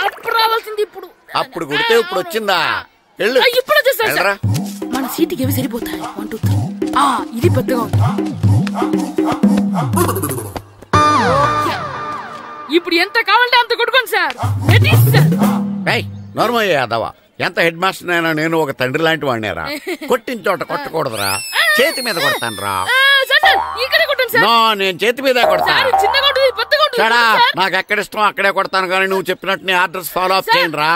అప్పుడు రావాల్సింది ఇప్పుడు. అప్పుడు కుడితే ఇప్పుడు వచ్చిందా? వెళ్ళు. ఇప్పుడు వచ్చేసా. మన సీటుకి ఏవి సరిపోతాయి? 1 2 3. ఇది పెద్దగా ఉంది. ఇప్పుడు ఎంత కావాలంటే అంత కొట్టుకోండి సార్. నార్మల్ యాదవా, ఎంత హెడ్ మాస్టర్ అయినా నేను ఒక తండ్రి లాంటి వాడినేరా. కొట్టిన చోట కొట్టకూడదురా, చేతి మీద కొడతాను రా. నేను చేతి మీద కొడతాను. నాకు ఎక్కడ ఇష్టం అక్కడే కొడతాను, కానీ నువ్వు చెప్పినట్టు నీ ఆర్డర్స్ ఫాలో అప్ చేయండి రా.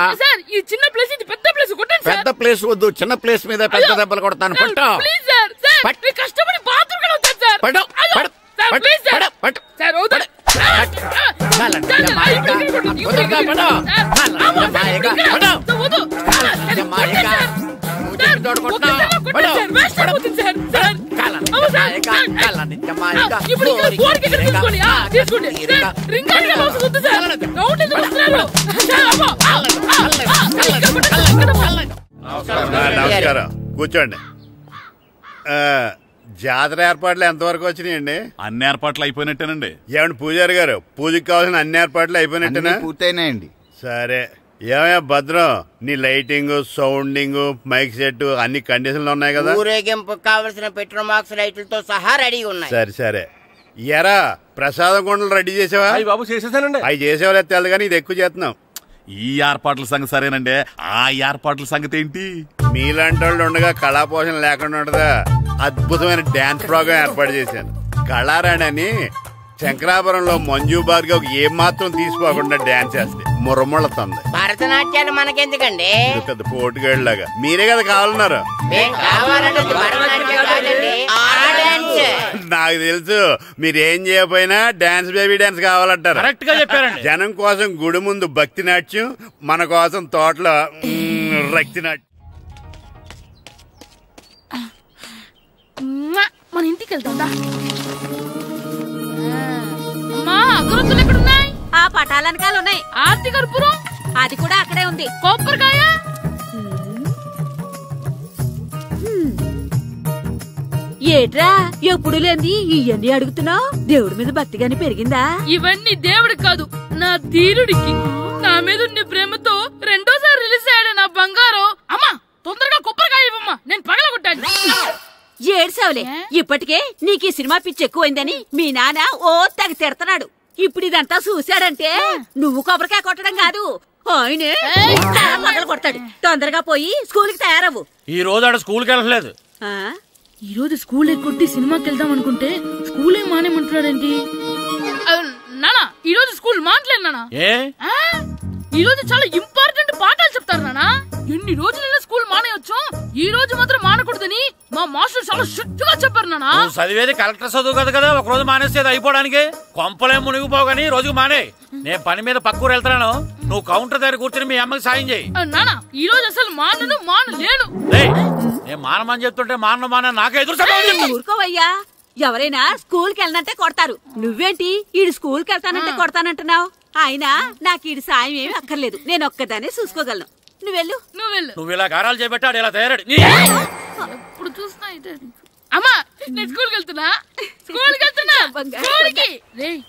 పెద్ద ప్లేస్ వద్దు, చిన్న ప్లేస్ మీద పెద్ద దెబ్బలు కొడతాను. పట్టు నమస్కారం, కూర్చోండి. జాతర ఏర్పాట్లు ఎంతవరకు వచ్చినాయండి? అన్ని ఏర్పాట్లు అయిపోయినట్టేనండి. ఏమండి పూజారి గారు, పూజకి కావాల్సిన అన్ని ఏర్పాట్లు అయిపోయినట్టేనా? పూర్తయినాయండి. సరే, ఏమయ్యా భద్రం, నీ లైటింగ్, సౌండింగ్, మైక్ సెట్ అన్ని కండిషన్లు ఉన్నాయి కదా? ఊరేగింపు కావలసిన పెట్రోల్ మార్క్స్ లైట్లతో సహా రెడీ ఉన్నాయి. సరే సరే. ఎరా ప్రసాదం కొండలు రెడీ చేసావా? బాబు చేసేసానండి. అవి చేసేవాళ్ళు తెలదు కానీ ఇది ఎక్కువ చేస్తున్నాం. ఈ ఏర్పాట్ల సంగతి సరేనండి, ఆ ఏర్పాట్ల సంగతి ఏంటి? మీలాంటి వాళ్ళు ఉండగా కళాపోషణ లేకుండా ఉండదా? అద్భుతమైన డాన్స్ ప్రోగ్రాం ఏర్పాటు చేశాను. కళారాణి అని శంకరాపురంలో మంజు భార్గవ్ ఏం మాత్రం తీసుకోకుండా డాన్స్ చేస్తే మురముళ్ళతుంది. భరతనాట్యాలు మనకెందుకండి? పెద్ద పోటుగాళ్ళలాగా మీరే కదా కావాలన్నారు. నాకు తెలుసు, మీరేం చేయకపోయినా డాన్స్ బేబీ డాన్స్ కావాలంటారు. కరెక్ట్ గా చెప్పారండి. జనం కోసం గుడి ముందు భక్తి నాట్యం, మన కోసం తోటలో రక్తి నాట్యం. మన ఇంటికి వెళ్తా. అగరొత్తులు ఎక్కడున్నాయి? ఆ పటాలనకాలు ఉన్నాయి. ఆర్తి కర్పూరం అది కూడా అక్కడే ఉంది. కొబ్బరికాయ ఏట్రా ఎప్పుడు లేని ఇవన్నీ అడుగుతున్నావు? దేవుడి మీద భక్తిగాని పెరిగిందా? ఇవన్నీ దేవుడికి కాదు, నా ధీరుడికి. నా మీద ఉన్న ప్రేమతో రెండోసారి రిలీజ్ అయ్యాడు నా బంగారం. అమ్మా తొందరగా కొబ్బరికాయ ఇవ్వమ్మా, నేను పగలగొట్టాను. ఏడ్సావులే, ఇప్పటికే నీకు ఈ సినిమా పిచ్చి ఎక్కువైందని మీ నాన్న ఓ తెగ తిడతాడు. ఇప్పుడు ఇదంతా చూశాడంటే నువ్వు కొబ్బరికాయ కొట్టడం కాదు, ఆయనే పగల కొడతాడు. తొందరగా పోయి స్కూల్ కి తయారవ్వు. ఈ రోజు ఆడ స్కూల్ కి వెళ్ళలేదు. ఈ రోజు స్కూల్ కొట్టి సినిమాకి వెళ్దాం అనుకుంటే స్కూల్ ఏం మానేమంటున్నాడేంటి? నానా ఈ రోజు స్కూల్ మానట్లేదు నానా. ఈ రోజు చాలా ఇంపార్టెంట్ పాఠాలు చెప్తారు నానా. ఎన్ని రోజులైనా స్కూల్ మానేయొచ్చు, ఈ రోజు మాత్రం మానకూడదని మా మాస్టర్ చాలా స్ట్రిక్ట్ గా చెప్పారు నానా. చదివేది కలెక్టర్ చదువు కదా కదా, ఒక రోజు మానేసేది అయిపోవడానికి. కొంపలే మునిగిపోగాని రోజుకు మానే. నేను పని మీద పక్కూరు వెళ్తాను, నువ్వు కౌంటర్ దగ్గర కూర్చొని మీ అమ్మకి సాయం చేయి. నానా ఈ రోజు అసలు మానలేను. నేను మానమని చెప్తుంటే మాన నాకే ఎదురు. ఊరుకోవయ్యా, ఎవరైనా స్కూల్ కి వెళ్ళనంటే కొడతారు. నువ్వేంటి ఈడు స్కూల్ కి వెళ్తానంటే కొడతానంటున్నావు? అయినా నాకు ఈడు సాయం ఏమి అక్కర్లేదు, నేను ఒక్కదాన్ని చూసుకోగలను. నువ్వెళ్ళు. నువ్వు ఇలా గారాలు చేపెట్టాడు ఇలా తయారాడు. ఇప్పుడు చూస్తున్నా అమ్మా, నేను స్కూల్కి వెళ్తున్నా.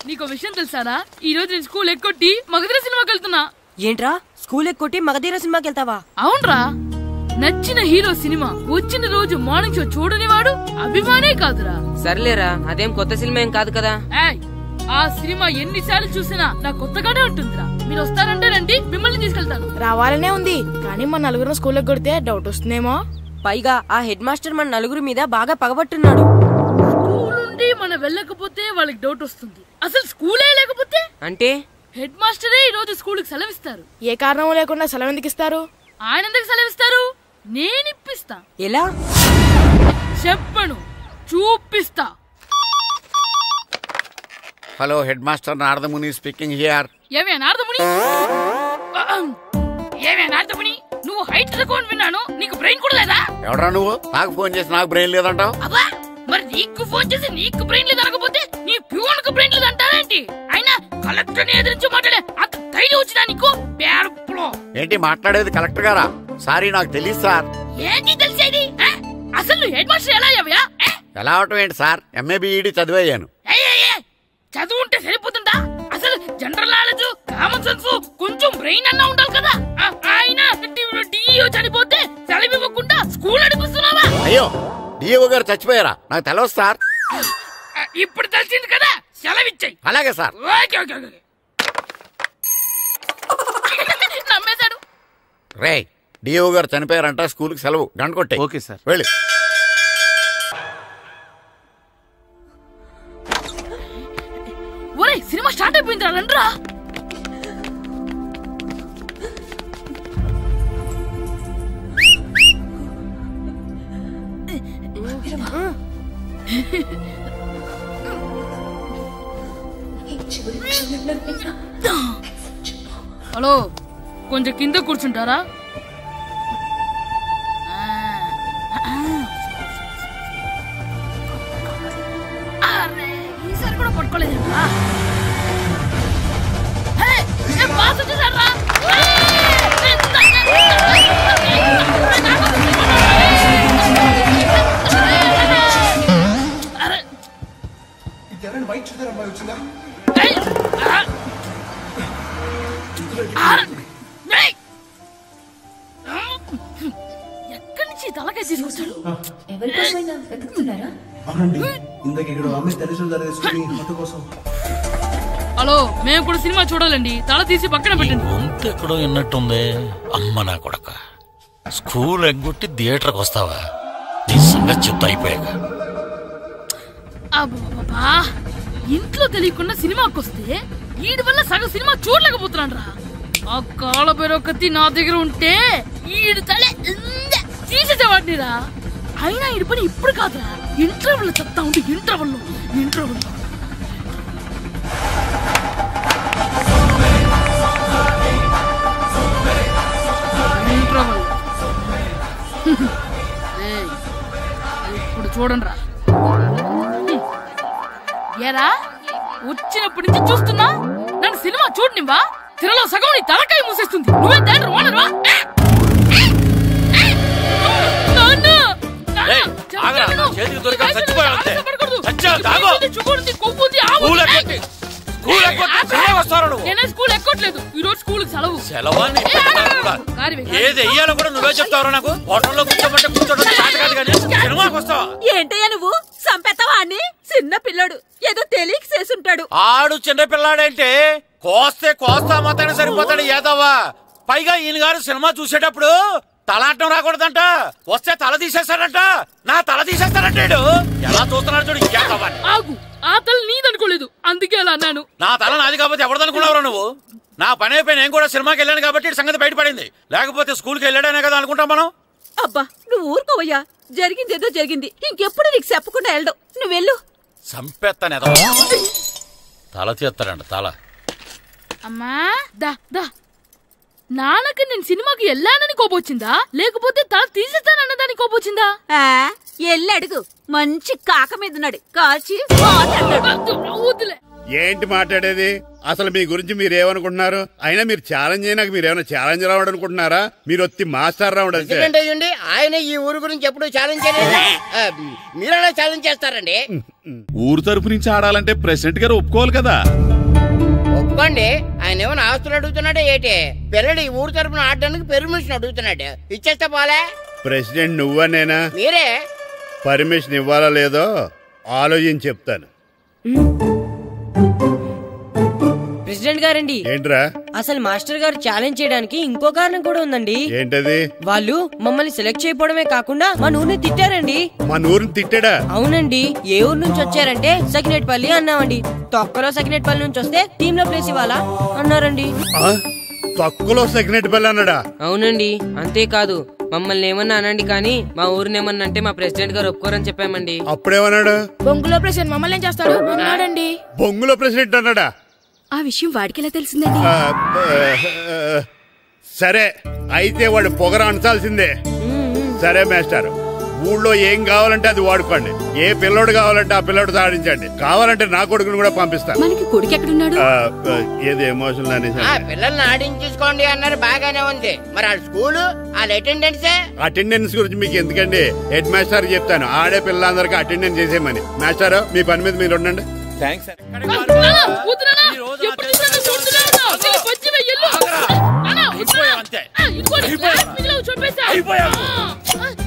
నీకు విషయం తెలుసారా? ఈ రోజు నేను స్కూల్ ఎక్కొట్టి మగధీర సినిమాకి వెళ్తున్నా. ఏంట్రా స్కూల్ ఎక్కొట్టి మగధీర సినిమాకి వెళ్తావా? అవునరా, నచ్చిన హీరో సినిమా వచ్చిన రోజు మార్నింగ్ షో చూడని వాడు అభిమానే కాదురా. సర్లేరా, అదేం కొత్త సినిమా ఏం కాదు కదా. ఆ సినిమా ఎన్నిసార్లు చూసినా నా కొత్తగానే ఉంటుందిరా. మీరు వస్తారంటే రండి, మిమ్మల్ని తీసుకెళ్తాను. రావాలనే ఉంది, కానీ మన నలుగురు స్కూల్కి కొడితే డౌట్ వస్తుందేమో. పైగా ఆ హెడ్ మాస్టర్ మన నలుగురి మీద బాగా పగబట్టున్నాడు. స్కూల్ నుండి మనం వెళ్ళకపోతే వాళ్ళకి డౌట్ వస్తుంది. అసలు స్కూలే లేకపోతే అంటే హెడ్ మాస్టరే ఈ రోజు స్కూల్ కి సెలవిస్తారు. ఏ కారణం లేకుండా సెలవు ఎందుకు ఇస్తారు? ఆయన ఎందుకు సెలవిస్తారు? నేను ఇప్పిస్తా. ఎలా చెప్పను, చూపిస్తా. Hello, head master Naradamuni speaking here. ఏమే నారదముని? నువ్వు హైట్ తక్కువ విన్నాను, నీకు బ్రెయిన్ కూడా లేదా? ఎవడా నువ్వు? నాకు ఫోన్ చేసి నాకు బ్రెయిన్ లేదంటావు? అబ్బా, మరి నీకు ఫోన్ చేసి నీకు బ్రెయిన్ లేదనకపోతే నీ ప్యూన్ కు బ్రెయిన్ లేదంటారేంటి? అయినా కలెక్టర్ ని ఎదిరించి మాట్లాడే అంత ధైర్యం వచ్చినా నీకు? ఏంటి మాట్లాడేది? కలెక్టర్ గారా? సారీ, నాకు తెలియదు సార్. ఏంటి తెలిసేది? అసలు నువ్వు హెడ్ మాస్టర్ ఎలా అయ్యావా? ఎలా అవటం ఏంటి సార్, ఎంఏ బిఈడి చదివయ్యాను. చదువు ఉంటే సరిపోతుందా? అసలు జనరల్ నాలెడ్జ్, కామన్ సెన్స్ కొంచెం బ్రెయిన్ అన్నా ఉండాలి కదా. ఆయన డిఓ చనిపోతే సెలవు ఇవ్వకుండా స్కూల్ నడిపిస్తున్నావా? అయ్యో డిఓ గారు చచ్చిపోయారా? నాకు తెలవదు సార్. ఇప్పుడు తెలిసింది కదా, సెలవిచ్చాయి. అలాగే సార్. నమ్మేశాడు. రే డిఓ గారు చనిపోయారంట, స్కూల్కి సెలవు, గంట కొట్టే. Okay sir. వెళ్ళి. ఒరే సినిమా స్టార్ట్ అయిపోయింది రండ్రా. హలో, కొంచెం కింద కూర్చుంటారా? ఈసారి కూడా పట్టుకోలేదు. ఎక్కడి నుంచి తలకాయ తీసుకొచ్చాడు? హలో, మేము కూడా సినిమా చూడాలండి. తల తీసి పక్కన పెట్టండి. గొంతు ఎక్కడో విన్నట్టుంది. అమ్మ నా కొడక, స్కూల్ ఎగ్గొట్టి థియేటర్కి వస్తావా? నీ సంగతి చెప్తా అయిపోయాక. అబ్బా, ఇంట్లో తెలియకుండా సినిమాకి వస్తే వీడి వల్ల సగం సినిమా చూడలేకపోతున్నాను రా. ఆ కాళ్ళ పేరొకటి నా దగ్గర ఉంటే ఈడు తల తీసేసేవాడిని రా. అయినా ఈడి పని ఇప్పుడు కాదురా, ఇంటర్వెల్ చెప్తా ఉంటే ఇంటర్వెల్ ఇప్పుడు చూడండి రా. ఏరా, వచ్చినప్పటి నుంచి చూస్తున్నా నన్ను సినిమా చూడనివ్వా? తిరలో సగం నీ తలకాయ మూసేస్తుంది. నువ్వే థియేటర్ ఓనర్వా? నేనే స్కూల్ ఎక్కట్లేదు. ఈ రోజు స్కూల్ సెలవు. ఏది వెయ్యాలో కూడా నువ్వే చెప్తావరా? నాకు హోటల్లో కూర్చోమంటే కూర్చోడం కాదు కానీ సినిమాకి వస్తావా? ఏంటయ్యా నువ్వు సంపెత్తవా? అని చిన్న పిల్లడు ఏదో తెలియక చేసుంటాడు. ఆడు చిన్న పిల్లాడంటే కోస్తా మాత్రమే సరిపోతాడు ఏదవ్వా. పైగా ఈయన గారు సినిమా చూసేటప్పుడు తలాటం రాకూడదంట. వస్తే తల తీసేస్తాడంట. నా తల తీసేస్తాడంటాడు. ఎలా చూస్తున్నాడు చూడు. ఆగు, ఆ తల నీదనుకోలేదు, అందుకే అలా అన్నాను. నా తల నాది కాబట్టి ఎవరిదనుకున్నావురా నువ్వు? నా పని అయిపోయి నేను కూడా సినిమాకి వెళ్ళాను కాబట్టి సంగతి బయటపడింది. లేకపోతే స్కూల్కి వెళ్ళాడనే కదా అనుకుంటాం మనం. అబ్బా నువ్వు ఊరుకోవయ్యా. జరిగింది ఏదో జరిగింది. ఇంకెప్పుడు నీకు చెప్పకుండా వెళ్ళడు. నువ్వు వెళ్ళు. సంపెత్తనే తల తీస్తాడంట. తల అమ్మా దా దా. నాన్నకి నేను సినిమాకి వెళ్ళానని కోపొచ్చిందా, లేకపోతే తల తీసేస్తానన్నదాని కోపొచ్చిందా? ఎల్లి అడుగు. మంచి కాక మీద ఉన్నాడు, కాల్చి వద్దులే. ఏంటి మాట్లాడేది? అసలు మీ గురించి మీరు ఏమనుకుంటున్నారు? అయినా మీరు ఛాలెంజ్ అయినాక మీరు ఏమైనా ఛాలెంజ్ రావడం అనుకుంటున్నారా? మీరు వచ్చి మాస్టర్ రావడం. ఆయన ఈ ఊరు గురించి ఎప్పుడు ఛాలెంజ్ చేయలేదు. మీరైనా ఛాలెంజ్ చేస్తారండి? ఊరు తరపు నుంచి ఆడాలంటే ప్రెసిడెంట్ గారు ఒప్పుకోవాలి కదా. ఒప్పుకోండి. ఆయన ఏమైనా ఆస్తులు అడుగుతున్నాడే ఏంటి? పిల్లడు ఈ ఊరు తరపున ఆడడానికి పర్మిషన్ అడుగుతున్నాడు. ఇచ్చేస్తే పోలే. ప్రెసిడెంట్ నువ్వా నేనా? మీరే. పర్మిషన్ ఇవ్వాలా లేదో ఆలోచించి చెప్తాను. ప్రెసిడెంట్ గారండి, ఏంట్రా? అసలు మాస్టర్ గారు ఛాలెంజ్ చేయడానికి ఇంకో కారణం కూడా ఉందండి. ఏంటది? వాళ్ళు మమ్మల్ని సెలెక్ట్ చేయకపోవడమే కాకుండా మా ఊరిని తిట్టారండి. మన ఊరిని తిట్టాడా? అవునండి. ఏ ఊరు నుంచి వచ్చారంటే సకినేట్పల్లి అన్నామండి. తొక్కలో సకినేట్పల్లి నుంచి వస్తే టీమ్ లో ప్లేస్ ఇవ్వాలా అన్నారండి. తొక్కలో సకినేట్పల్లి అన్నాడా? అవునండి. అంతేకాదు మమ్మల్ని ఏమన్నా అనండి కానీ మా ఊరిని ఏమన్నా అంటే మా ప్రెసిడెంట్ గారు ఒప్పుకోరని చెప్పామండి. అప్పుడేమన్నాడు? బొంగులో ప్రెసిడెంట్ మమ్మల్ని ఏం చేస్తాడు అన్నాడండి. బొంగులో ప్రెసిడెంట్ అన్నాడా? ఆ విషయం వాడికి ఎలా తెలిసిందండి? సరే అయితే వాడు పొగర అంచాల్సిందే. సరే మాస్టర్, ఊళ్ళో ఏం కావాలంటే అది వాడుకోండి. ఏ పిల్లోడు కావాలంటే ఆ పిల్లోడు సాధించండి. కావాలంటే నా కొడుకుని కూడా పంపిస్తాను. మనకి కొడుకు ఎక్కడున్నాడు? ఏది ఎమోషనల్ అనేసి పిల్లల్ని ఆడించేసుకోండి అన్నారు. బాగానే ఉంది. మరి వాళ్ళ స్కూల్ వాళ్ళ అటెండెన్స్ గురించి మీకు ఎందుకండి? హెడ్ మాస్టర్ చెప్తాను. ఆడే పిల్లలందరికీ అటెండెన్స్ చేసేయమని. మాస్టర్ మీ పని మీద మీరు ఉండండి. థ్యాంక్స్. అయిపోయావు.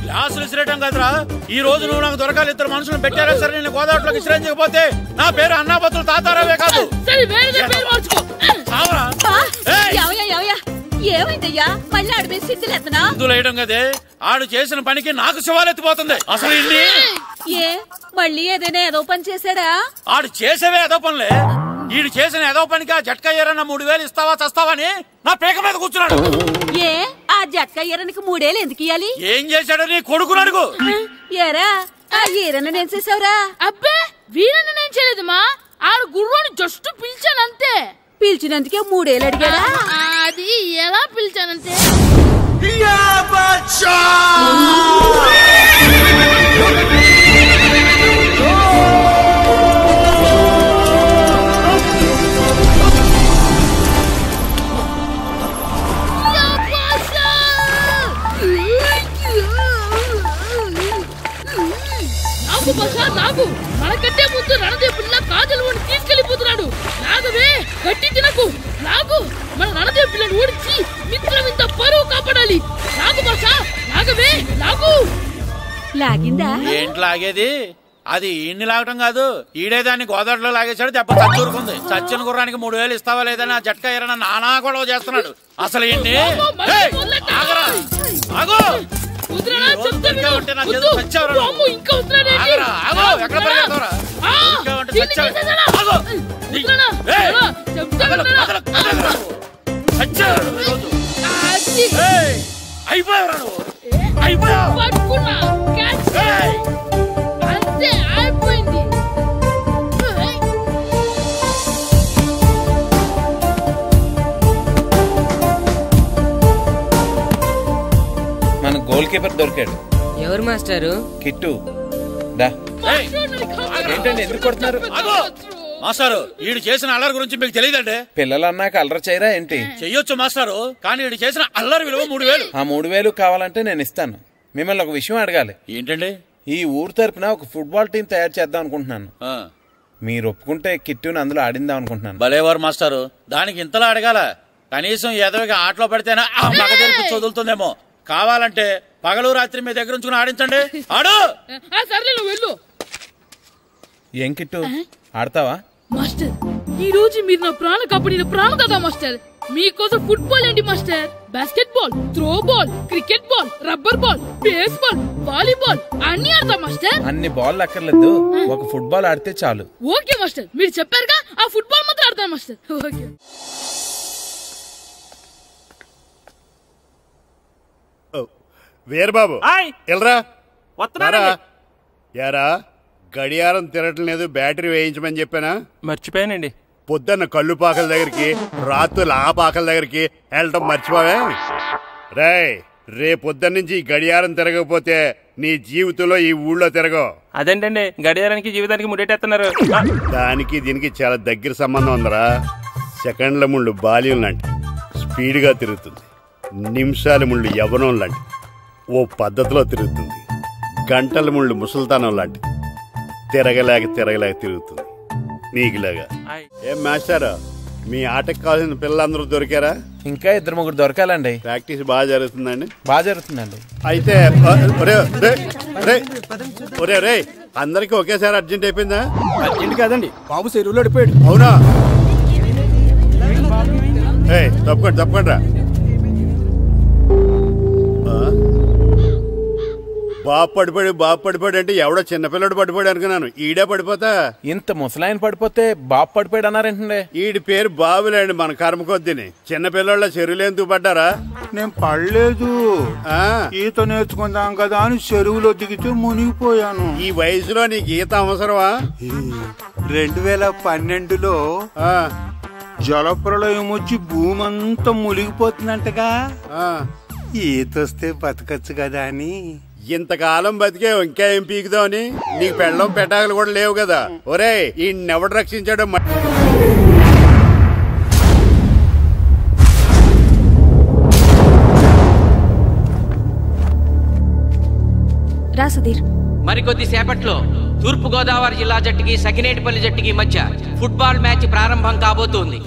గ్లాసులు విసిరేయటం కదరా, ఈ రోజు నువ్వు నాకు దొరకాలి. ఇద్దరు మనుషులను పెట్టారా సరే, నేను గోదావరిలోకి విసిరించకపోతే నా పేరు అన్నాపతులు తాతారావే కాదు. ఏమైందయ్యా మళ్ళీ ఆడి సిద్ధులేతనా వేయడం కదే, ఆడు చేసిన పనికి నాకు శివాలెత్తిపోతుంది. అసలు ఇన్ని ఏ మళ్ళీ ఏదైనా ఏదో పని చేశాడా? ఆడు చేసేవే ఏదో పనులే. ఈడు చేసిన ఏదో పనికి ఆ జట్కా ఏరన్నా 3000 ఇస్తావా చస్తావని నా పేక మీద కూర్చున్నాడు. ఏ ఆ జట్కా ఈరనికి 3000 ఎందుకు ఇయ్యాలి? ఏం చేశాడు నీ కొడుకును అడుగు. ఏరా ఆ ఈరన్న నేను చేసావురా? అబ్బే వీరన్న నేను చేయలేదమ్మా, ఆడు గుర్రోని జస్ట్ పిలిచానంతే. పిలిచినందుకే 3000 అడిగాడా? అది ఎలా పిలిచానంటే నాకు మనకంటే ముందు రణదేవ్ పిల్ల కాజల్ ఓడి తీసుకెళ్లిపోతున్నాడు. నాగవే గట్టి తినకు, నాగు మన రణదేవ్ పిల్లని ఓడించి మిత్రం ఇంత పరువు కాపాడాలి. నాగు భాష నాగవే నాగు. లాగిందా? ఏంటి లాగేది? అది ఈయన్ని లాగటం కాదు, ఈడే దాన్ని గోదావరిలో లాగేశాడు. దెబ్బ చచ్చూరుకుంది. చచ్చిన గుర్రానికి 3000 ఇస్తావా లేదని ఆ జట్కా ఏరన్నా నానా గొడవ చేస్తున్నాడు. అసలు ఏంటి అయిపోయావు. మన గోల్ కీపర్ దొరికాడు. ఎవరు మాస్టారు? కిట్టు. ఏంటండి ఎందుకు కొడుతున్నారు? మాస్టారు వీడు చేసిన అల్లరి గురించి మీకు తెలియదండి. పిల్లలు అన్నాక అల్లరి చేయరా ఏంటి? చెయ్యొచ్చు మాస్టారు, కానీ వీడు చేసిన అల్లరి విలువ 3000. ఆ 3000 కావాలంటే నేను ఇస్తాను. మిమ్మల్ని ఒక విషయం అడగాలి. ఏంటండి? ఈ ఊరు తరపున ఒక ఫుట్బాల్ టీం తయారు చేద్దాం అనుకుంటున్నాను. మీరు ఒప్పుకుంటే కిట్టుని అందులో ఆడిందాం అనుకుంటున్నాను. భలేవారు మాస్టారు, దానికి ఇంతలా అడగాల? కనీసం ఎదవిగా ఆటలో పడితేనే ఆ మగ తెరిపి చదువుతుందేమో. కావాలంటే పగలు రాత్రి మీ దగ్గర ఉంచుకుని ఆడించండి. ఆడు. ఏం కిట్టు ఆడతావా? మాస్టర్ ఈ రోజు మీరు నా ప్రాణ కాపాడిన ప్రాణదాత మాస్టర్. మీకోసం ఫుట్బాల్ ఏంటి master, basket ball, throw ball, cricket ball, rubber ball, base ball, volleyball అన్ని ఆడతా మాస్టర్. అన్ని బాల్ అక్కర్లేదు, ఒక ఫుట్బాల్ ఆడితే చాలు. ఓకే మాస్టర్, మీరు చెప్పారుగా ఆ ఫుట్బాల్ మాత్రం ఆడతాను మాస్టర్. ఓకే. వీరబాబు ఎల్రా యారా, గడియారం తిరగటం లేదు, బ్యాటరీ వేయించమని చెప్పానా? మర్చిపోయానండి. పొద్దున్న కళ్ళు పాకల దగ్గరికి, రాత్రులు ఆ పాకల దగ్గరికి వెళ్ళటం మర్చిపోవే. రేపొద్దున్న నుంచి ఈ గడియారం తిరగకపోతే నీ జీవితంలో ఈ ఊళ్ళో తిరగవు. అదేంటండి గడియారానికి జీవితానికి ముడేటేస్తున్నారు? దానికి దీనికి చాలా దగ్గర సంబంధం ఉందరా. సెకండ్ల ముళ్ళు బాల్యం లాంటి స్పీడ్గా తిరుగుతుంది, నిమిషాల ముళ్ళు యవ్వనం లాంటి ఓ పద్ధతిలో తిరుగుతుంది, గంటల ముళ్ళు ముసల్తానం లాంటి తిరగలేక తిరుగుతుంది నీకులాగా. ఏం మాస్టర్, మీ ఆటకు కావాల్సిన పిల్లలందరూ దొరికారా? ఇంకా 2-3 దొరకాలండి. ప్రాక్టీస్ బాగా జరుగుతుందండి? బాగా జరుగుతుందండి. అయితే ఒరే అందరికి ఒకేసారి అర్జెంట్ అయిపోయిందా? అర్జెంట్ కాదండి, బాబు చెరువులో అడిపోయాడు. అవునా? తప్పకుండా రా. బాబు పడిపోయాడు అంటే ఎవడో చిన్నపిల్లడు పడిపోయాడు అనుకున్నాను. ఈడే పడిపోతా. ఇంత ముసలాయన పడిపోతే బాబు పడిపోయాడు అన్నారేంటండి? ఈడి పేరు బాబులేండి, మన కర్మ కొద్దిని. చిన్నపిల్లల చెరువులు ఎందుకు పడ్డారా? నేను పడలేదు, ఈత నేర్చుకుందాం కదా అని చెరువులో దిగితే మునిగిపోయాను. ఈ వయసులో నీకు ఈత అవసరమా? 2012లో జలప్రళయం వచ్చి భూమి అంతా మునిగిపోతుందంటగా. ఈత వస్తే బతకచ్చు కదా అని. ఇంతకాలం బతికే ఇంకా ఏం పీకుదాం అని. నీకు పెళ్ళం పెట్టాకలు కూడా లేవు కదా. ఒరే ఈయన్నెవడు రక్షించాడు? రా సుధీర్. మరికొద్ది సేపట్లో తూర్పు గోదావరి జిల్లా జట్టుకి సకినేటిపల్లి జట్టుకి మధ్య ఫుట్బాల్ మ్యాచ్ ప్రారంభం కాబోతోంది.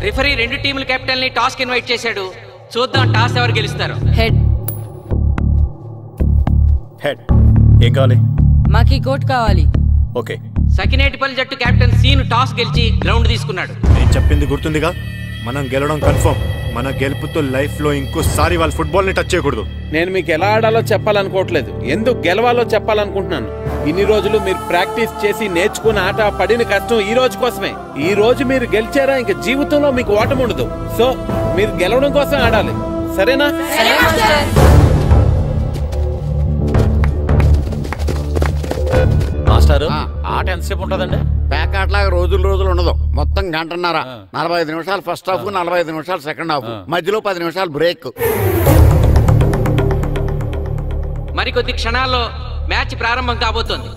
రిఫరీ 2 టీముల కెప్టెన్ ని టాస్ కి ఇన్వైట్ చేశాడు. చూద్దాం టాస్ ఎవరు గెలుస్తారు. హెడ్. హెడ్. ఏం కావాలి? మాకు ఈ కోట్ కావాలి. ఓకే. సకినేటిపల్లి జట్టు కెప్టెన్ సీను టాస్ గెలిచి గ్రౌండ్ తీసుకున్నాడు. నేను చెప్పింది గుర్తుందిగా, మనం గెలవడం కన్ఫర్మ్. మన గెలుపుతో లైఫ్ లో ఇంకోసారి వాళ్ళ ఫుట్బాల్ ని టచ్ చేయకూడదు. నేను మీకు ఎలా ఆడాలో చెప్పాలనుకోవట్లేదు, ఎందుకు గెలవాలో చెప్పాలనుకుంటున్నాను. ఇన్ని రోజులు మీరు ప్రాక్టీస్ చేసి నేర్చుకున్న ఆట పడిన కష్టం ఈ రోజు కోసమే. ఈ రోజు మీరు గెలిచారా ఇంక జీవితంలో మీకు ఓటమి ఉండదు. సో మీరు గెలవడం కోసం ఆడాలి, సరేనా? మాస్టర్ ఆట ఎంతసేపు ఉంటదండి? పేకాట్లాగా రోజులు ఉండదు, మొత్తం గంటన్నర. 45 నిమిషాలు ఫస్ట్ హాఫ్, 45 నిమిషాలు సెకండ్ హాఫ్, మధ్యలో 10 నిమిషాలు బ్రేక్. మరికొద్ది క్షణాల్లో మ్యాచ్ ప్రారంభం కాబోతోంది.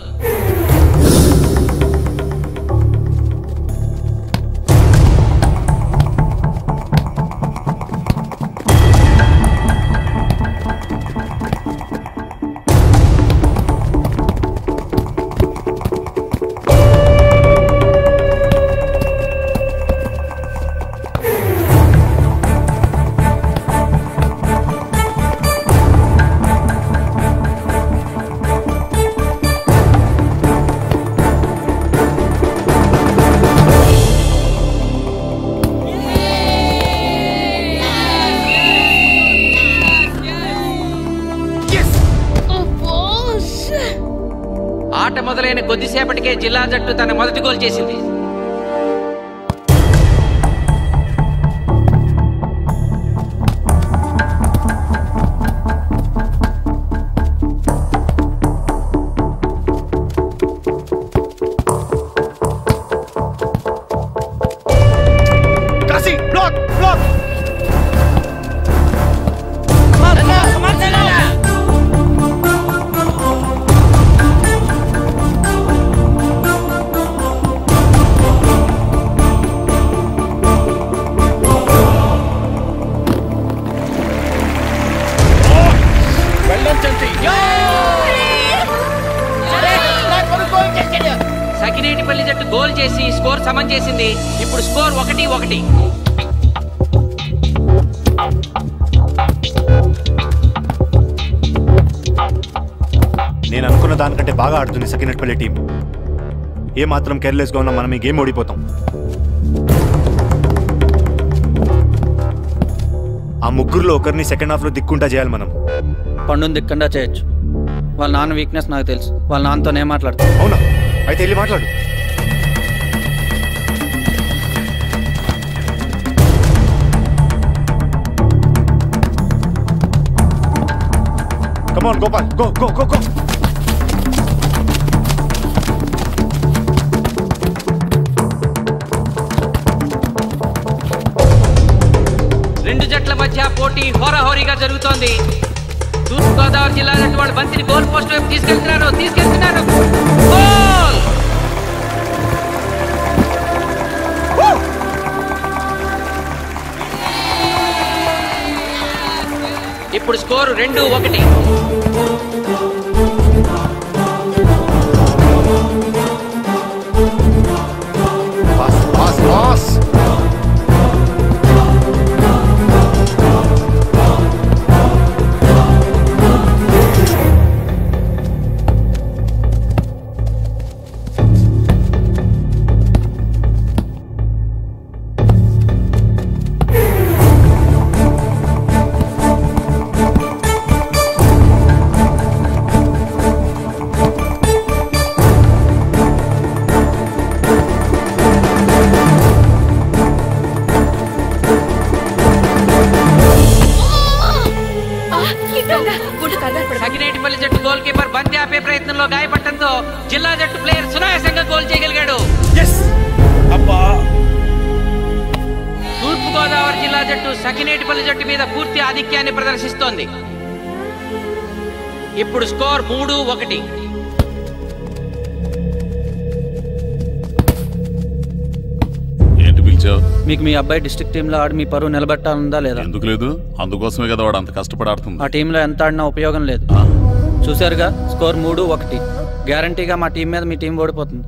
ఆట మొదలైన కొద్దిసేపటికే జిల్లా జట్టు తన మొదటి గోల్ చేసింది. సకినేటిపల్లి జట్టు గోల్ చేసి స్కోర్ సమం చేసింది. ఇప్పుడు స్కోర్ 1-1. నేను అనుకున్న దానికంటే బాగా ఆడుతుంది సకినేటిపల్లి టీం. ఏ మాత్రం కేర్లెస్ గా ఉన్నా మనం ఈ గేమ్ ఓడిపోతాం. ఆ ముగ్గురులో ఒకరిని సెకండ్ హాఫ్ లో దిక్కుంటా చేయాలి మనం. పండుని దిక్కుండా చేయొచ్చు. వాళ్ళ నాన్న వీక్నెస్ నాకు తెలుసు. వాళ్ళ నాన్నతో నేను మాట్లాడతాను. అవునా? అయితే వెళ్ళి మాట్లాడు. Come on, Gopal. Go, go, go, go. రెండు జట్ల మధ్య పోటీ హోరాహోరీగా జరుగుతోంది. తూర్పుగోదావరి జిల్లా జట్టు వాళ్ళు బంతిని గోల్ పోస్ట్ వైపు తీసుకెళ్తున్నారు. గోల్! ఇప్పుడు స్కోరు 2-1. సకినేటిపల్లి జట్టు గోల్ కీపర్ బంతి ఆపే ప్రయత్నంలో గాయపడటంతో జిల్లా జట్టు ప్లేయర్ సునాయాసంగా గోల్ చేయగలిగాడు. తూర్పుగోదావరి జిల్లా జట్టు సకినేటిపల్లి జట్టు మీద పూర్తి ఆధిక్యాన్ని ప్రదర్శిస్తోంది. ఇప్పుడు స్కోర్ 3-1. మీకు మీ అబ్బాయి డిస్ట్రిక్ట్ టీంలో ఆడి మీ పరువు నిలబెట్టాలందా లేదా? ఎందుకు లేదు? అందుకోసమే కదా వాడు అంత కష్టపడి ఆడుతుంది. ఆ టీంలో ఎంత ఆడినా ఉపయోగం లేదు. చూసారుగా, స్కోర్ 3-1. గ్యారంటీగా మా టీం మీద మీ టీం ఓడిపోతుంది.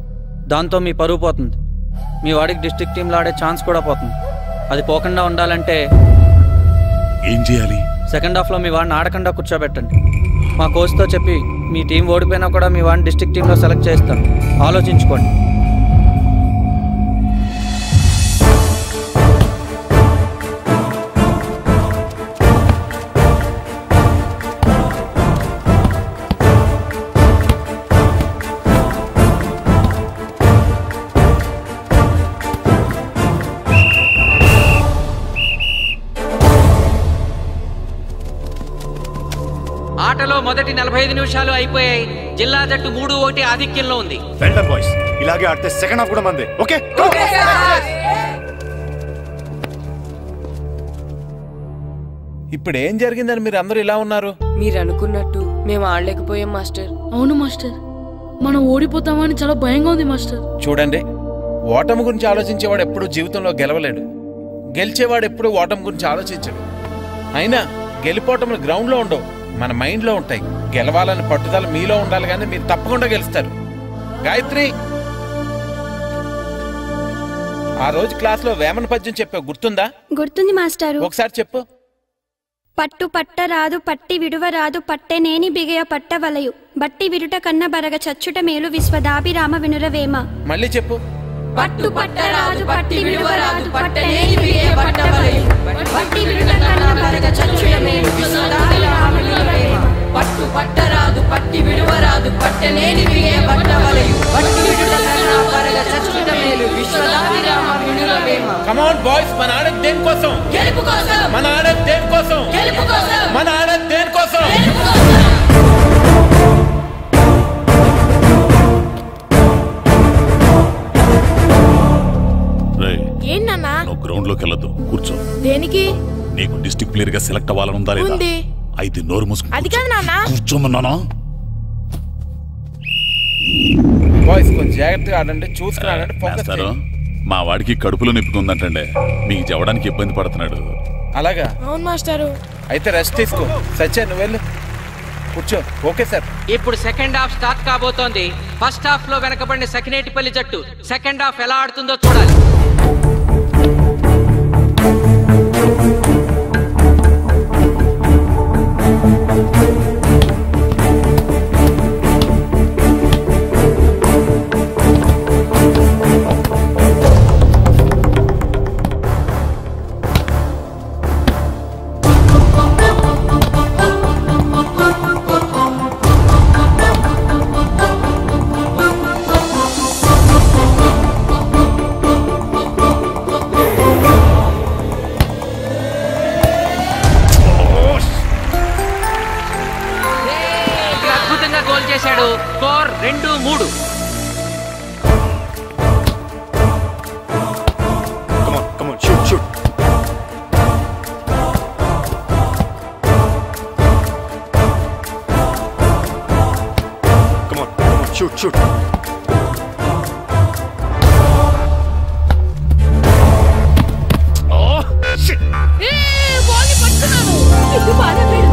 దాంతో మీ పరువు పోతుంది. మీ వాడికి డిస్ట్రిక్ట్ టీంలో ఆడే ఛాన్స్ కూడా పోతుంది. అది పోకుండా ఉండాలంటే ఏం చేయాలి? సెకండ్ హాఫ్లో మీ వాడిని ఆడకుండా కూర్చోబెట్టండి. మా కోచ్తో చెప్పి మీ టీం ఓడిపోయినా కూడా మీ వాడిని డిస్ట్రిక్ట్ టీంలో సెలెక్ట్ చేస్తాం. ఆలోచించుకోండి. ఆటలో మొదటి 45 నిమిషాలు అయిపోయాయి. జిల్లా జట్టు 3-1 ఆధిక్యంలో ఉంది. వెల్డన్ బాయ్స్, ఇలాగే ఆడితే సెకండ్ హాఫ్ కూడా మందే. ఓకే ఇప్పుడు ఏం జరిగిందని మీరు అందరూ ఇలా ఉన్నారు? మీరు అనుకున్నట్టు మేము ఆడలేకపోయాం మాస్టర్. అవును మాస్టర్, మనం ఓడిపోతామని చాలా భయంగా ఉంది మాస్టర్. చూడండి, ఓటమి గురించి ఆలోచించేవాడు ఎప్పుడు జీవితంలో గెలవలేడు. గెలిచేవాడు ఎప్పుడు ఓటమి గురించి ఆలోచించడు. అయినా గెలిపోవటములు గ్రౌండ్లో ఉండవు, మన మైండ్లో ఉంటాయి. గెలవాలని పట్టుదల మీలో ఉండాలి, కానీ మీరు తప్పకుండా గెలుస్తారు. గాయత్రి, ఆ రోజు క్లాస్లో వేమన పద్యం చెప్పావు, గుర్తుందా? గుర్తుంది మాస్టారు. ఒకసారి చెప్పు. పట్టు పట్టరాదు పట్టి విడువరాదు పట్టెనేని బిగయ పట్టవలయు బట్టి విరుట కన్న బరగ చచ్చుట మేలు విశ్వదాభిరామ వినురవేమ. మళ్ళీ చెప్పు. పట్టు పట్టరాదు పట్టి విడువరాదు పట్టనేని బిగయ పట్టవలయు బట్టి విరుట కన్న బరగ చచ్చుట మేలు విశ్వదాభిరామ వినురవేమ. పట్టు పట్టరాదు పట్టి విడువరాదు పట్టనేని బిగయ పట్టవలయు బట్టి విరుట కన్న బరగ చచ్చుట మేలు విశ్వదాభిరామ వినురవేమ. కమ్ ఆన్ బాయ్స్, మన ఆడేది దేనికోసం? గెలుపు కోసం. మన ఆడేది దేనికోసం? గెలుపు కోసం. మన ఆడేది దేనికోసం? ఏంటన్నా? నువ్వు గ్రౌండ్ లోకి వెళ్ళొద్దు, కూర్చో. దేనికి? నీకు డిస్ట్రిక్ట్ ప్లేయర్ గా సెలెక్ట్ అవ్వాలనుందా లేదా? ఉంది. అయితే నోరు మూసుకుని అది కాదు నాన్న. కూర్చోమన్నానా? బాయ్స్ కొంచెం జాగ్రత్తగా ఆడండి, చూసుకుని ఆడండి, ఫోకస్ చేయండి. మా వాడికి కడుపులో నొప్పి ఉందంటండి, మీకు చెప్పడానికి ఇబ్బంది పడుతున్నాడు. అలాగా? అవును మాస్టారు. అయితే రెస్ట్ తీసుకో. సత్య నువ్వు వెళ్ళు, కూర్చో. Okay sir. ఇప్పుడు సెకండ్ హాఫ్ స్టార్ట్ కాబోతోంది. ఫస్ట్ హాఫ్ లో వెనకబడిన సకినేటిపల్లి జట్టు సెకండ్ హాఫ్ ఎలా ఆడుతుందో చూడాలి. చేశాడు. Score 2-3. Come on, shoot. Come on, shoot. Oh, shit. బాల్ని పట్టుకున్నాను. ఇది బాగా వీడు.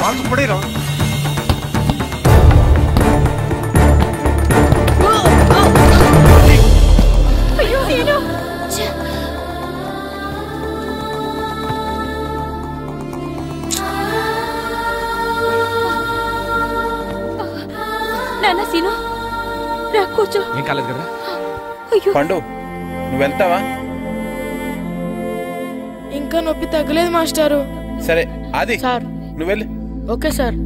కాలు పడేరా. అయ్యో నేను నాన్న సీను రా కూర్చో. ఏం కాలేదు కదా? అయ్యో పండు, నువ్వు వెళ్తావా? ఇంకా నొప్పి తగ్గలేదు మాస్టారు. సరే అది సార్ నువ్వు వెళ్ళు. Okay sir.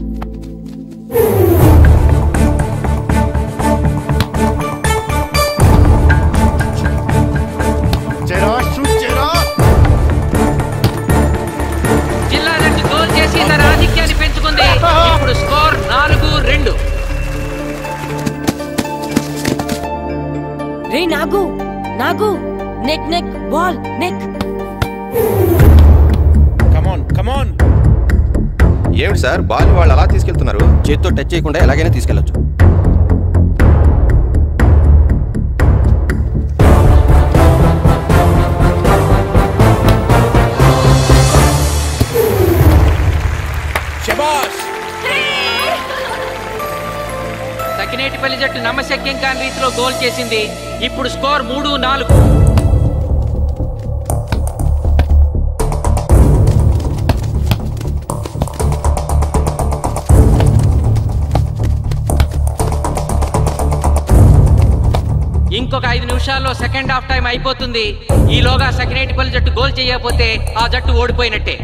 జిల్లా జట్టు గోల్ చేసి తన ఆధిక్యాన్ని పెంచుకుంది. ఇప్పుడు స్కోర్ 4-2. రే నాగు నెక్ బాల్ నెక్. కమాన్. ఏమిటి సార్, బాల్ వాళ్ళు అలా తీసుకెళ్తున్నారు? చేతితో టచ్ చేయకుండా ఎలాగైనా తీసుకెళ్లొచ్చు. సకినేటిపల్లి జట్టు నమ్మశక్యం కాని రీతిలో గోల్ చేసింది. ఇప్పుడు స్కోర్ 3-4. ఇంకొక 5 నిమిషాల్లో సెకండ్ హాఫ్ టైం అయిపోతుంది. ఈలోగా సకినేటిపల్లి జట్టు గోల్ చేయకపోతే ఆ జట్టు ఓడిపోయినట్టే.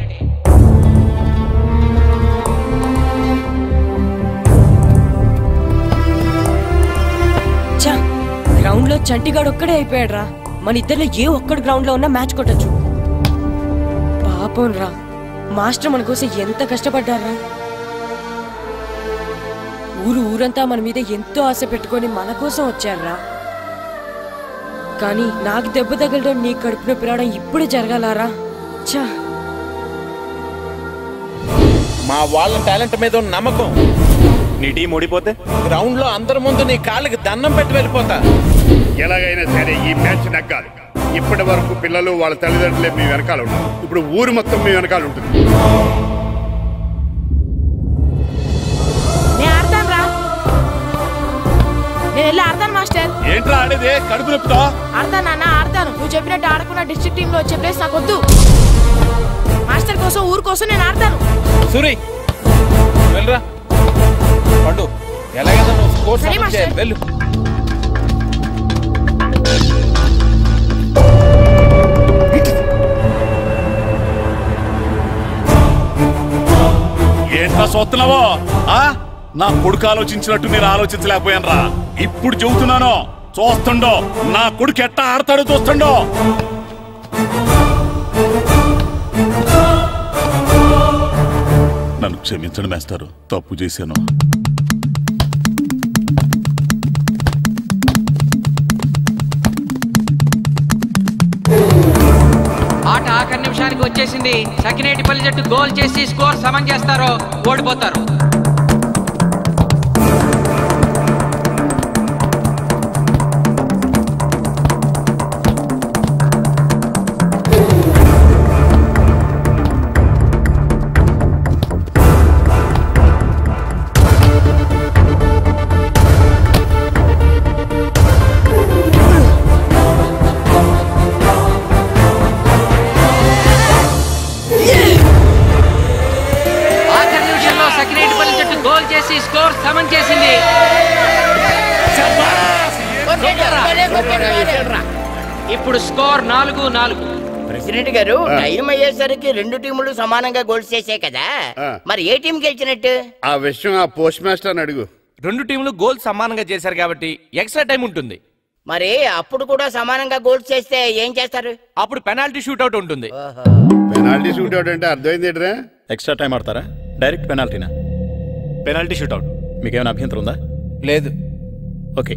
గ్రౌండ్ లో చంటిగాడు ఒక్కడే అయిపోయాడు రా. మన ఇద్దరిలో ఏ ఒక్కడు గ్రౌండ్ లో ఉన్నా మ్యాచ్ కొట్టచ్చు. పాపం రా, మాస్టర్ మన కోసం ఎంత కష్టపడ్డారా. ఊరంతా మన మీద ఎంతో ఆశ పెట్టుకొని మన కోసం వచ్చారా. కానీ నాకు దెబ్బ తగలడం, నీ కడుపున పిలవడం ఇప్పుడే జరగాలారా. చా, మా వాళ్ళ టాలెంట్ మీద ఉన్న నమ్మకం. నీ టీం ఓడిపోతే గ్రౌండ్ లో అందరి ముందు నీ కాళ్ళకి దండం పెట్టి వెళ్ళిపోతా. ఎలాగైనా సరే ఈ మ్యాచ్ నగ్గాలి. ఇప్పటి వరకు పిల్లలు వాళ్ళ తల్లిదండ్రులే మీ వెనకాల ఉంటారు. ఇప్పుడు ఊరు మొత్తం మీ వెనకాల ఉంటుంది. నేను వెళ్ళి ఆడతాను మాస్టర్. ఏంట్రా ఆడేది? కడుపు నొప్పుతో ఆడతాను నాన్న, ఆడతాను. నువ్వు చెప్పినట్టు ఆడకుండా డిస్ట్రిక్ట్ టీమ్ లో వచ్చే ప్లేస్ నాకు వద్దు. మాస్టర్ కోసం, ఊరు కోసం నేను ఆడతాను. సూరి వెళ్ళరా. పండు ఎలాగైనా నువ్వు స్కోర్ సరే మాస్టర్. వెళ్ళు. ఏంట్రా చూస్తున్నావో? నా కొడుకు ఆలోచించినట్టు నేను ఆలోచించలేకపోయాను రా. ఇప్పుడు చెబుతున్నాను, చూస్తుండో నా కొడుకు ఎట్టా ఆడతాడో చూస్తుండో. నన్ను క్షమించండి మాస్టారు, తప్పు చేశాను. ఆట ఆఖరి నిమిషానికి వచ్చేసింది. సకినేటిపల్లి జట్టు గోల్ చేసి స్కోర్ సమం చేస్తారో ఓడిపోతారు. స్కోర్ సమం చేసింది. ఇప్పుడు స్కోర్ 4-4. ప్రెసిడెంట్ గారు, టైం అయ్యేసరికి 2 టీములు సమానంగా గోల్స్ చేసే కదా, మరి ఏ టీం గెలిచినట్టు? ఆ విషయం ఆ పోస్ట్ మాస్టర్ అడుగు. 2 టీములు గోల్ సమానంగా చేశారు కాబట్టి ఎక్స్ట్రా టైం ఉంటుంది. మరి అప్పుడు కూడా సమానంగా గోల్స్ చేస్తే ఏం చేస్తారు? అప్పుడు పెనాల్టీ షూట్అవుట్ ఉంటుంది. పెనాల్టీ షూట్అవుట్ అంటే అర్థమైంది ఏంట్రా? ఎక్స్ట్రా టైం ఆడతారా, డైరెక్ట్ పెనాల్టీనా? Penalty shootout. మీకేమైనా అభ్యంతరం ఉందా? లేదు. ఓకే.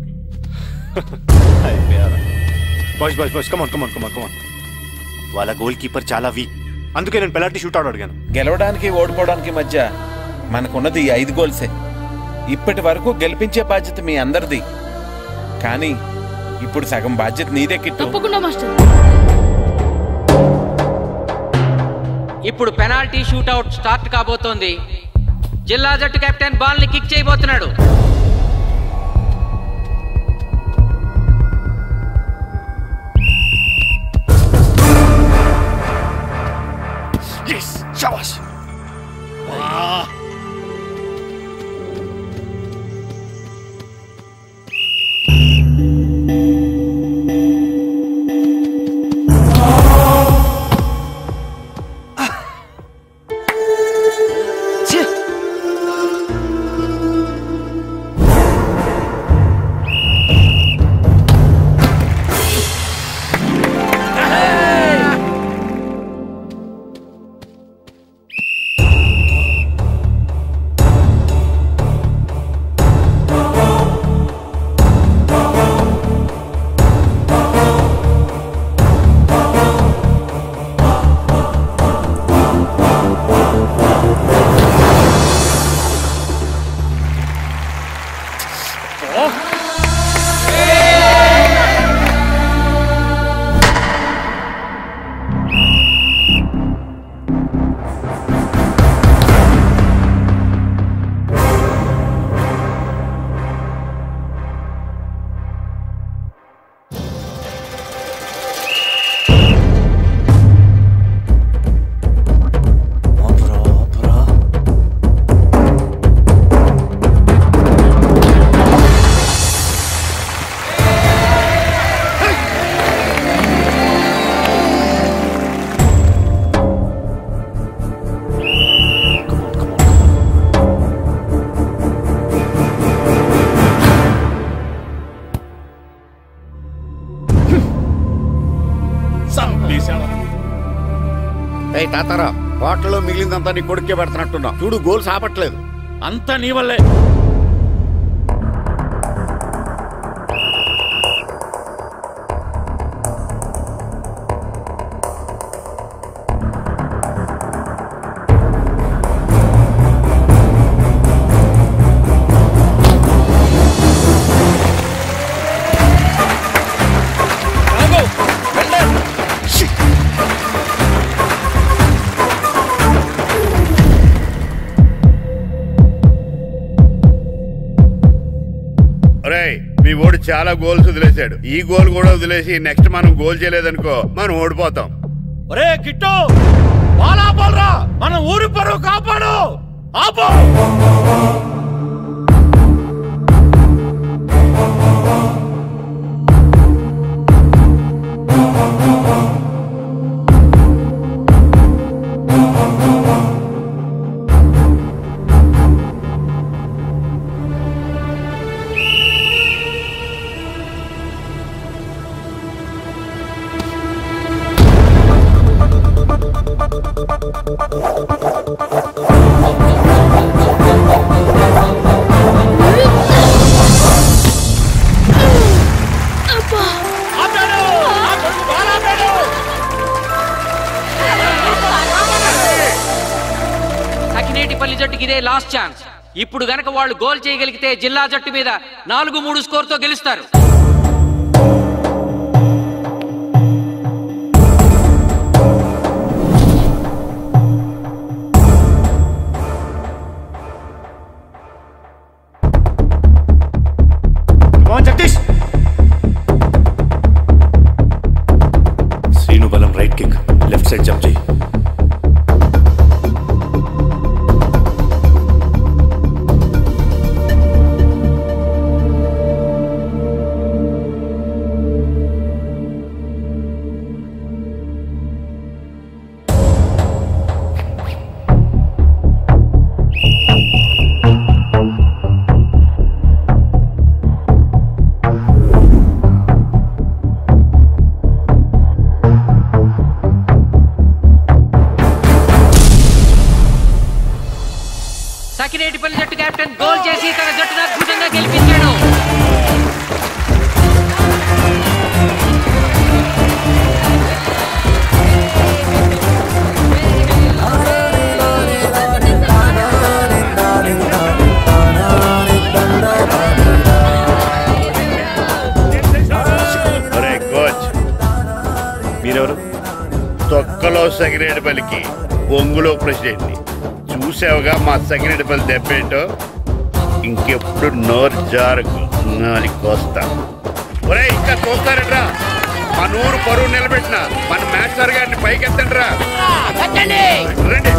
Boys come on. వాళ్ళ గోల్ కీపర్ చాలా వీక్, అందుకే నేను పెనాల్టీ షూట్అవుట్ అడిగాను. గెలవడానికి ఓడిపోవడానికి మధ్య మనకున్నది 5 గోల్సే. ఇప్పటి వరకు గెలిపించే బాధ్యత మీ అందరిది. కానీ ఇప్పుడు సగం బాధ్యత నీదే కిట్టు. తప్పకుండా మాస్టర్. ఇప్పుడు పెనాల్టీ షూట్అవుట్ స్టార్ట్ కాబోతోంది. జిల్లా జట్టు కెప్టెన్ బాల్ ని కిక్ చేయబోతున్నాడు. తాతారా హోటల్లో మిగిలిందంతా నీ కొడుకే పెడుతున్నట్టున్నావు. చూడు గోల్స్ ఆపట్లేదు. అంతా నీ వల్లే. మీ ఓడి చాలా గోల్స్ వదిలేశాడు. ఈ గోల్ కూడా వదిలేసి నెక్స్ట్ మనం గోల్ చేయలేదనుకో మనం ఓడిపోతాం. ఒరే కిట్టు బాల్ ఆపాలరా, మన ఊరి పరువు కాపాడు. ఆపో. సకినేటిపల్లి జట్టుకి ఇదే లాస్ట్ ఛాన్స్. ఇప్పుడు గనక వాళ్ళు గోల్ చేయగలిగితే జిల్లా జట్టు మీద 4-3 స్కోర్ తో గెలుస్తారు. శ్రీను బలం right kick, left side jump చేయి. సకినేటిపల్లి జట్టు కెప్టెన్ గోల్ చేసి తన జట్టును అద్భుతంగా గెలిపించాడు. మీరెవరు? తొక్కలో సకినేటిపల్లికి బొంగులో ప్రెసిడెంట్. చూసావుగా మా సకినేటిపల్లి దెబ్బేంటో. ఇంకెప్పుడు నోరు జారకు నాలికొస్తా. ఒరే ఇంకా చూస్తారట్రా, మన ఊరు పరువు నిలబెట్టిన మన మ్యాచ్ గారిని పైకెత్తండి రా. రండి.